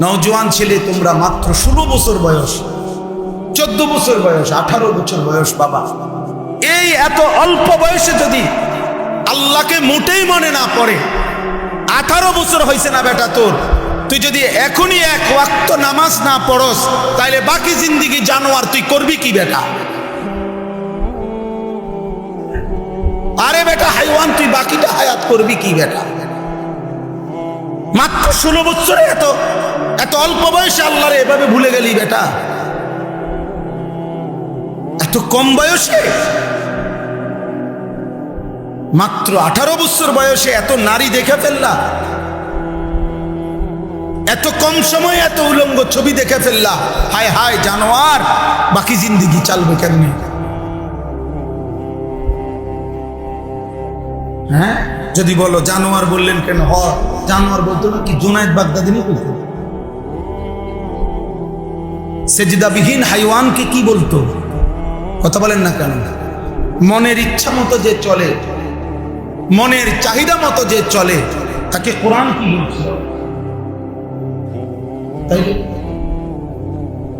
নওজোয়ান ছেলে তোমরা, মাত্র 16 বছর বয়স, 14 বছর বয়স, 18 বছর বয়স বাবা, এই এত অল্প বয়সে যদি আল্লাহকে মোটেই মনে না পড়ে, 18 বছর হয়েছে না বেটা তোর, তুই যদি এখনই এক ওয়াক্ত নামাজ না পড়স তাইলে বাকি জিন্দেগি জানোয়ার তুই করবি কি বেটা? আরে বেটা হাইওয়ান, তুই বাকিটা হায়াত করবি কি বেটা? মাত্র 16 বছরে এত অল্প বয়সে আল্লাহরে এভাবে ভুলে গেলি বেটা, এত কম বয়সে, মাত্র 18 বছর বয়সে এত নারী দেখে ফেললা, এত কম সময়ে এত উলঙ্গ ছবি দেখে ফেললা, হায় হায় জানোয়ার, বাকি জিন্দেগি চলবে কেমনে? হ্যাঁ, যদি বলো জানোয়ার বললেন কেন, জানোয়ার বলতো না কি জুনায়েদ বাগদাদি না বলতো? সেজদাবিহীন হাইওয়ানকে কি বলতো? কথা বলেন না কেন? মনের ইচ্ছা মতো যে চলে, মনের চাহিদা মতো যে চলে, তাকে কোরআন কি বলছে?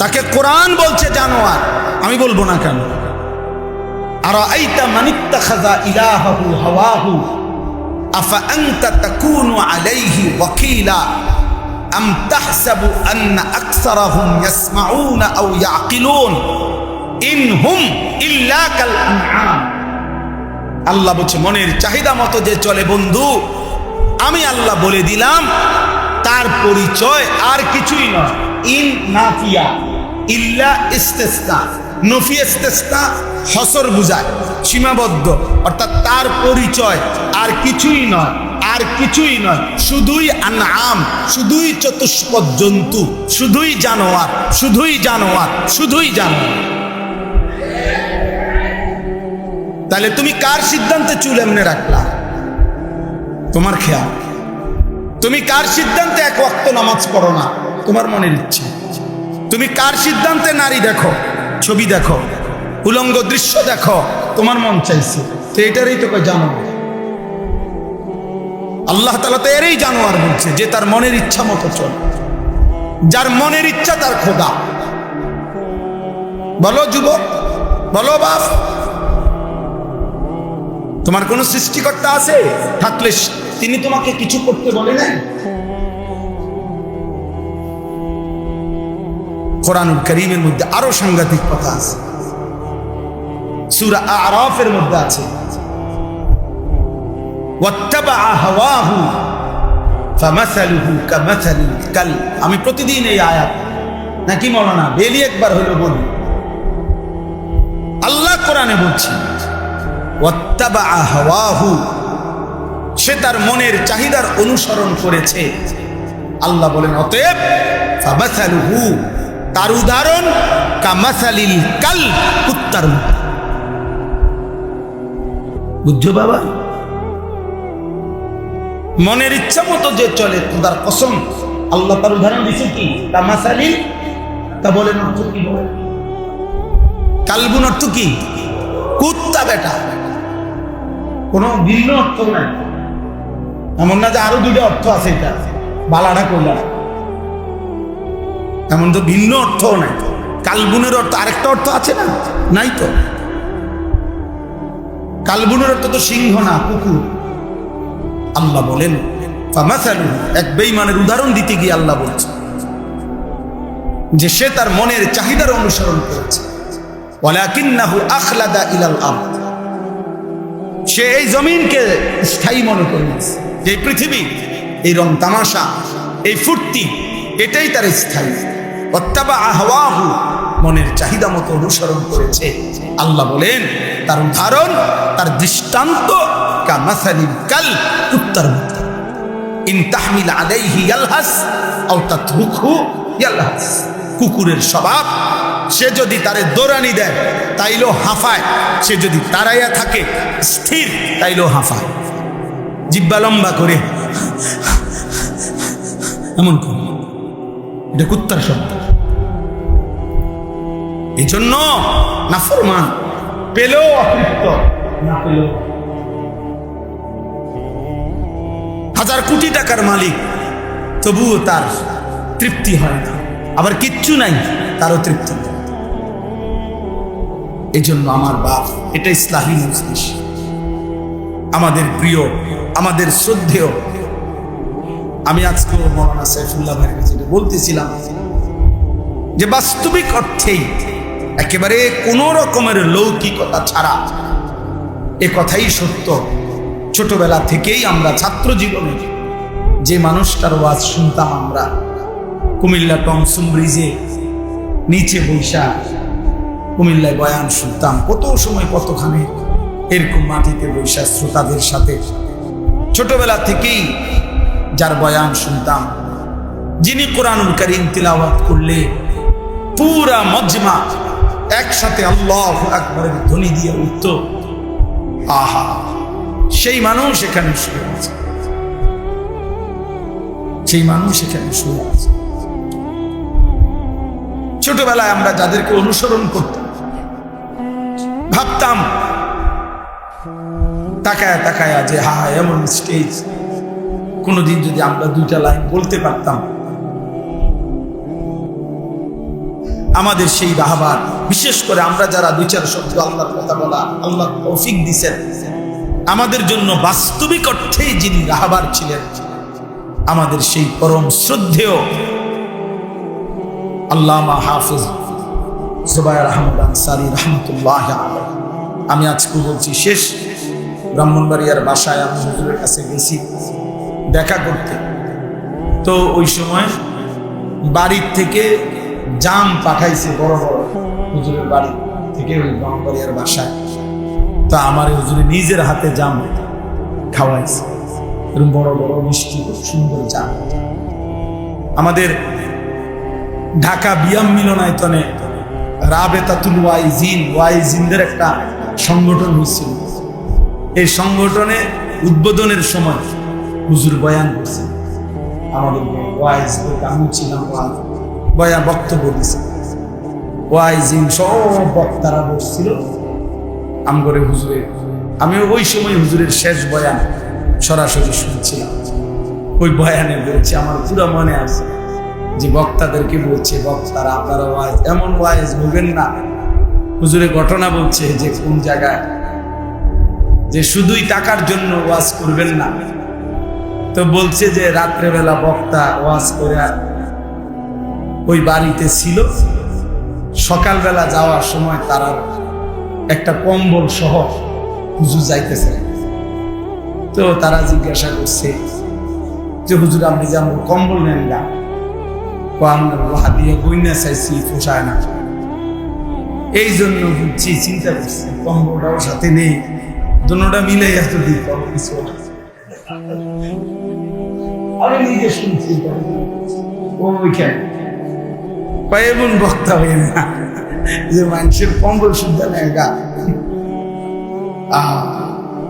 তাকে কোরআন বলছে জানোয়ার, আমি বলবো না কেন? আর আইতা মানিত্তাখাযা ইলাহাহু হাওয়াহু আফা আনতা তাকুনু আলাইহি ওয়াকিলা আম তাহসাবু আন্না আকসারাহুম ইয়াসমাউনা আও ইয়াকিলুন ইনহুম ইল্লা কাল আনআম। আল্লাহ বলছে মনের চাহিদা মতো যে চলে বন্ধু, আমি আল্লাহ বলে দিলাম তার পরিচয় আর কিছুই নয়। ইন নাফিয়া ইল্লা ইস্তিসনা, নফি ইস্তিসনা হসর বুঝায়, সীমাবদ্ধ, অর্থাৎ তার পরিচয় আর কিছুই নয়, আর কিছুই নয়, শুধুই আনআম, শুধুই চতুষ্পদ জন্তু, শুধুই জানোয়ার, শুধুই জানোয়ার, শুধুই জানোয়ার। তাহলে তুমি কার সিদ্ধান্তে চুল এমনে রাখলা? তোমার খেয়াল। তুমি কার সিদ্ধান্তে এক ওয়াক্ত নামাজ পড়ো না? তোমার মনের ইচ্ছে। তুমি কার সিদ্ধান্তে নারী দেখো, ছবি দেখো, উলঙ্গ দৃশ্য দেখো, তোমার মন চাইছে? তো এটারই তো জানোয়ার। আল্লাহ তাআলা তো এরই জানোয়ার বলছে, যে তার মনের ইচ্ছা মতো চলে, যার মনের ইচ্ছা তার খোদা। বলো যুবক, বলো বাপ, তোমার কোন সৃষ্টিকর্তা আছে? থাকলে তিনি তোমাকে কিছু করতে বলে নাই? কোরআনুল কারীমের মধ্যে আরো সাংঘাতিক কথা আছে, সূরা আরাফের মধ্যে আছে, ওয়াত্তাবা হাওয়াহু ফামাসালুহু কামাসালিল কালব। আমি প্রতিদিন এই আয়াত নাকি মাওলানা বেলি একবার হলো বলি, আল্লাহ কোরআনে বলছে ওয়াত্তাবা হাওয়াহু, সে তার মনের চাহিদার অনুসরণ করেছে। আল্লাহ বলেন অতএব ফামাসালুহু, তার উদাহরণ কামাসালিল কালব, কুত্তার মতো। বুঝছো বাবা? মনের ইচ্ছা মতো যে চলে, খোদার কসম, আল্লাহ তার উদাহরণ দিচ্ছে কি? কামাসালিল, তা বলেন অর্থ কি? বলেন কালবুন অর্থ কি? কুত্তা বেটা, কোনো ভিন্ন অর্থ নাই। এমন না যে আরো দুটো অর্থ আছে, এটা বালাটা কইলা, এমন তো ভিন্ন অর্থ নাই। কালবুনের অর্থ আরেকটা অর্থ আছে না? নাই তো। কালবুনের অর্থ তো সিংহ না, কুকুর। আল্লাহ বলেন ফামাসালুহু, এক বেঈমানের উদাহরণ দিতে গিয়ে আল্লাহ বলছে যে সে তার মনের চাহিদার অনুসরণ করেছে। ওয়ালাকিন্নাহু আখলাদা ইলাল আরদ, সে এই জমিনকে স্থায়ী মনে করে নিয়েছে, যে পৃথিবী, এই রং তামাশা, এই ফুর্তি, এটাই তার স্থায়ী। ওয়াত্তাবা হাওয়াহু, মনের চাহিদা মতো অনুসরণ করেছে। আল্লাহ বলেন তার উদাহরণ, তার দৃষ্টান্ত কামাসালিল কালব, কুত্তার মতো। ইন তাহমিল আলাইহি ইয়ালহাস আও তাতরুকহু ইয়ালহাস, কুকুরের স্বভাব, সে যদি তারে দৌড়ানি দেয় তাইলেও হাঁফায়, সে যদি তাড়াইয়া থাকে স্থির তাইলেও হাঁফায়, জিহ্বা লম্বা করে এমন করে। এটা কুত্তার শব্দ। এই জন্য নাফরমান পেলেও অতৃপ্ত, না পেলেও। হাজার কোটি টাকার মালিক, তবুও তার তৃপ্তি হয় না, আবার কিচ্ছু নাই তারও তৃপ্তি নেই। এই জন্য আমার বাপ, এটা ইসলাহী মজলিস, আমাদের প্রিয়, আমাদের শ্রদ্ধেয়। আমি আজকেও মৌলানা সাইফুল্লাহ ভাইয়ের কাছে বলতেছিলাম যে বাস্তবিক অর্থেই একেবারে কোনো রকমের লৌকিকতা ছাড়া এ কথাই সত্য, ছোটবেলা থেকেই আমরা ছাত্র জীবনে যে মানুষটার ওয়াজ শুনতাম, আমরা কুমিল্লা টমসম ব্রিজে নিচে বৈশা কুমিল্লায় বয়ান শুনতাম, কত সময় কতখানে এরকম মাটিতে বৈশা শ্রোতাদের সাথে ছোটবেলা থেকেই যার বয়ান শুনতাম, যিনি কোরআনুল কারীম তিলাওয়াত করলে পুরা মজমা একসাথে আল্লাহু আকবারের ধ্বনি দিয়ে উঠত, আহা, সেই মানুষ এখানে শুয়ে আছে, সেই মানুষ এখানে শুয়ে আছে। ছোটবেলায় আমরা যাদেরকে অনুসরণ করতাম, ভাবতাম তাকায়া তাকায়া যে হা এমন স্টেজ, কোনদিন যদি আমরা দুইটা লাইন বলতে পারতাম, আমাদের সেই রাহবার, বিশেষ করে আমরা যারা দুই চার শব্দ আল্লাহর কথা বলা আল্লাহ তৌফিক দিয়েছেন, আমাদের জন্য বাস্তবিক অর্থেই যিনি রাহবার ছিলেন, আমাদের সেই পরম শ্রদ্ধেয় আল্লামা হাফিজ জুবায়ের আহমদ আনসারী রহমতুল্লাহ আলাইহি। আমি আজকে বলছি, শেষ ব্রাহ্মণবাড়িয়ার বাসায় আমি হুজুরের কাছে গেছি দেখা করতে, তো ওই সময় বাড়ির থেকে জাম পাঠাইছে বড় বড়, হুজুরের বাড়ি থেকে ওই ব্রাহ্মণবাড়িয়ার বাসায়, তা আমার হুজুরে নিজের হাতে জাম খাওয়াইছে, এরকম বড় বড় মিষ্টি সুন্দর জাম। আমাদের ঢাকা বিয়াম মিলনায়তনে রাবেতাতুল ওয়াইজিনদের একটা সংগঠন হয়েছিল, এই সংগঠনে উদ্বোধনের সময় হুজুর বয়ান করছে, আমাদের ওয়াইজ আমি ছিলাম, বয়ান বক্তব্য দিছে, ওয়াইজিন সব বক্তারা বসছিল আমগরে হুজুরে। আমি ওই সময় হুজুরের শেষ বয়ান সরাসরি শুনছিলাম। ওই বয়ানে বলছে, আমার পুরো মনে আছে যে বক্তাদেরকে বলছে, বক্তারা আপনারা ওয়াইজ এমন ওয়াইজ বলবেন না। হুজুরে ঘটনা বলছে যে কোন জায়গায় যে শুধুই টাকার জন্য ওয়াজ করবেন না, তো বলছে যে রাত্রেবেলা বক্তা ওয়াজ করে ওই বাড়িতে ছিল, সকালবেলা যাওয়ার সময় তারা একটা কম্বল সহ হুজুর যাইতেছে, তো তারা জিজ্ঞাসা করছে যে হুজুর আপনি যেমন কম্বল নেন না, দিয়ে বইনা চাইছি পোষায় না, এই জন্য বুঝছি, চিন্তা করছি কম্বলটাও সাথে নেই, দুটোটা মিলে এত দিত কিছু। আমি নিজে শুনছি ওইখানে কয়েকজন বক্তা হয়ে না যে মানুষের কম্বল শুদ্ধা নেয় গা।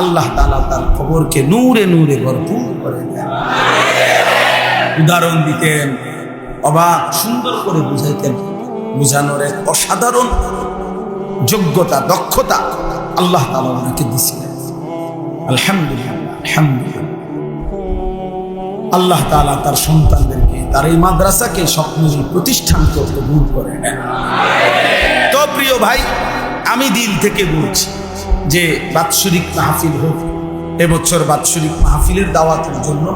আল্লাহ তাআলা তার খবরকে নূরে নূরে ভরপুর করে দেন। উদাহরণ দিতেন, অবাক সুন্দর করে বুঝাইতেন, বুঝানোর এক অসাধারণ যোগ্যতা, দক্ষতা আল্লাহ তাআলা ওনাকে দিয়েছিলেন। আলহামদুলিল্লাহ, আলহামদুলিল্লাহ। আল্লাহ তাআলা তার সন্তানদেরকে, তার এই মাদ্রাসাকে স্বপ্নের প্রতিষ্ঠানকে কবুল করে নেন। তো প্রিয় ভাই, আমি দিল থেকে বলছি যে বাৎসরিক মাহফিল হোক, এবছর বাৎসরিক মাহফিলের দাওয়াতের জন্য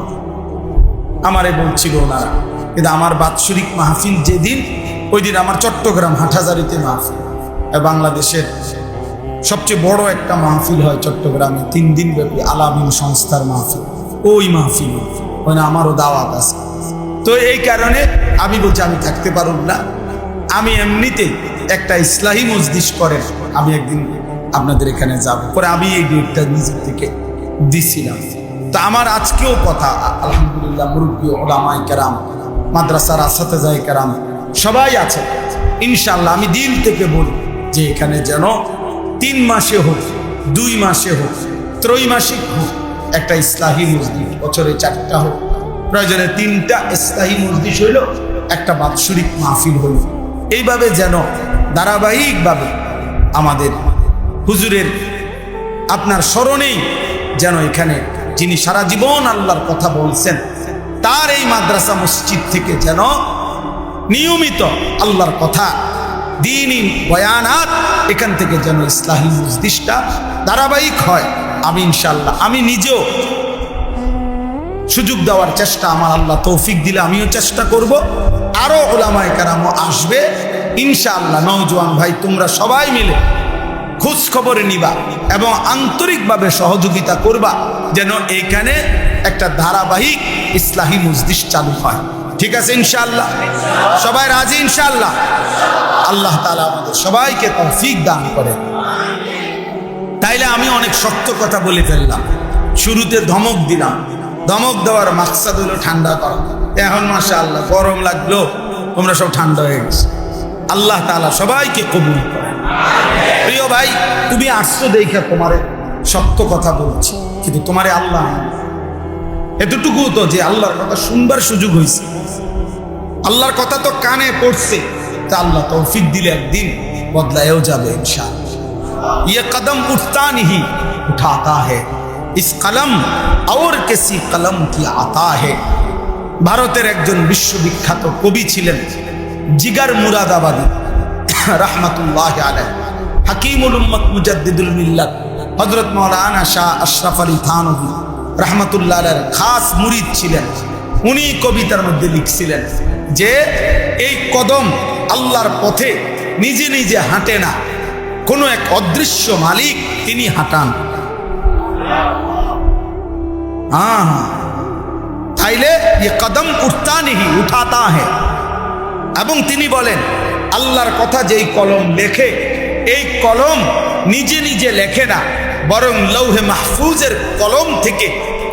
আমারে বলছিল ওনারা, কিন্তু আমার বাৎসরিক মাহফিল যেদিন, ওই দিন আমার চট্টগ্রাম হাটহাজারীতে মাহফিল, বাংলাদেশের সবচেয়ে বড় একটা মাহফিল হয় চট্টগ্রামে, 3 দিন ব্যাপী আলামিন সংস্থার মাহফিল, ওই মাহফিল ওখানে আমারও দাওয়াত আছে। তো এই কারণে আমি বলছি আমি থাকতে পারব না, আমি এমনিতে একটা ইসলাহী মজলিস করেন, আমি একদিন আপনাদের এখানে যাব। পরে আমি এই ডেটটা নিজের থেকে দিছিলাম। তো আমার আজকেও কথা, আলহামদুলিল্লাহ, মুরব্বী ওলামায়ে কেরাম, মাদ্রাসার আসাতেজায়ে কেরাম সবাই আছে, ইনশাআল্লাহ আমি দিল থেকে বলি যে এখানে যেন 3 মাসে হোক, 2 মাসে হোক, ত্রৈমাসিক হোক, একটা ইসলাহী মজলিস, বছরে 4টা হোক, প্রয়োজনে 3টা ইসলাহী মজলিস হইল, একটা বাৎসরিক মাহফিল হইল, এইভাবে যেন ধারাবাহিকভাবে আমাদের হুজুরের আপনার স্মরণেই যেন এখানে যিনি সারা জীবন আল্লাহর কথা বলছেন, তার এই মাদ্রাসা মসজিদ থেকে যেন নিয়মিত আল্লাহর কথা, দ্বীনি বয়ানাত, এখান থেকে যেন ইসলাহি মজলিসটা ধারাবাহিক হয়। আমি ইনশাআল্লাহ, আমি নিজেও সুযোগ দেওয়ার চেষ্টা, আমার আল্লাহ তৌফিক দিলে আমিও চেষ্টা করব। আরো উলামায়ে কেরামও আসবে ইনশাআল্লাহ। নওজোয়ান ভাই, তোমরা সবাই মিলে খোঁজ খবর নিবা এবং আন্তরিকভাবে সহযোগিতা করবা যেন এইখানে একটা ধারাবাহিক ইসলাহি মজলিস চালু হয়। ঠিক আছে ইনশাআল্লাহ? সবাই রাজি ইনশাআল্লাহ? আল্লাহ তাআলা আমাদের সবাইকে তৌফিক দান করেন। তাইলে আমি অনেক শক্ত কথা বলে ফেললাম, শুরুতে ধমক দিলাম। ধমক দেওয়ার মাকসাদ হলো ঠান্ডা করা। এখন মাশাআল্লাহ গরম লাগলো, তোমরা সব ঠান্ডা হয়ে গেছে। আল্লাহ তাআলা সবাইকে কবুল করেন। প্রিয় ভাই, তুমি আসছো দেখে তোমারে শক্ত কথা বলছি, কিন্তু তোমারে আল্লাহ এতটুকু তো যে আল্লাহর কথা শুনবার সুযোগ হয়েছে, আল্লাহর কথা তো কানে পড়ছে, তা আল্লাহ তৌফিক দিলে একদিন বদলায়ও যাবে ইনশাআল্লাহ। ये कदम उठता नहीं उठाता है, इस कलम और किसी कलम की आता है। ভারতের একজন বিশ্ববিখ্যাত কবি ছিলেন জিগার মুরাদাবাদী রাহমাতুল্লাহি আলাইহি, হাকিমুল উম্মত মুজাদ্দিদুল মিল্লাত হযরত মাওলানা শাহ আশরাফ আলী থানভী রাহমাতুল্লাহ আলাইহির খাস মুরিদ ছিলেন। উনি কবিতার মধ্যে লিখছিলেন যে এই কদম আল্লাহর পথে নিজে নিজে হাঁটে না, কোনো এক অদৃশ্য মালিক তিনি হাঁটান। তাইলে ये कदम उठता नहीं उठाता है। এবং তিনি বলেন আল্লাহর কথা যেই কলম লেখে, এই কলম নিজে নিজে লেখে না, বরং লৌহে মাহফুজের কলম থেকে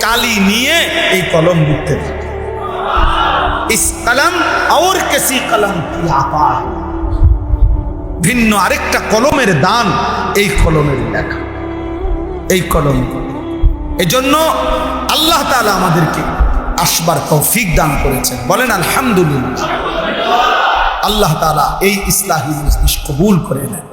কালি নিয়ে এই কলম লিখতে থাকে। ইস কলম और किसी कलम की आता है। ভিন্ন আরেকটা কলমের দান এই কলমের লেখা, এই কলম। এজন্য আল্লাহ তাআলা আমাদেরকে আসবার তৌফিক দান করেছেন। বলেন আলহামদুলিল্লাহ। আল্লাহ তাআলা এই ইসলাহি মজলিস কবুল করে নেন।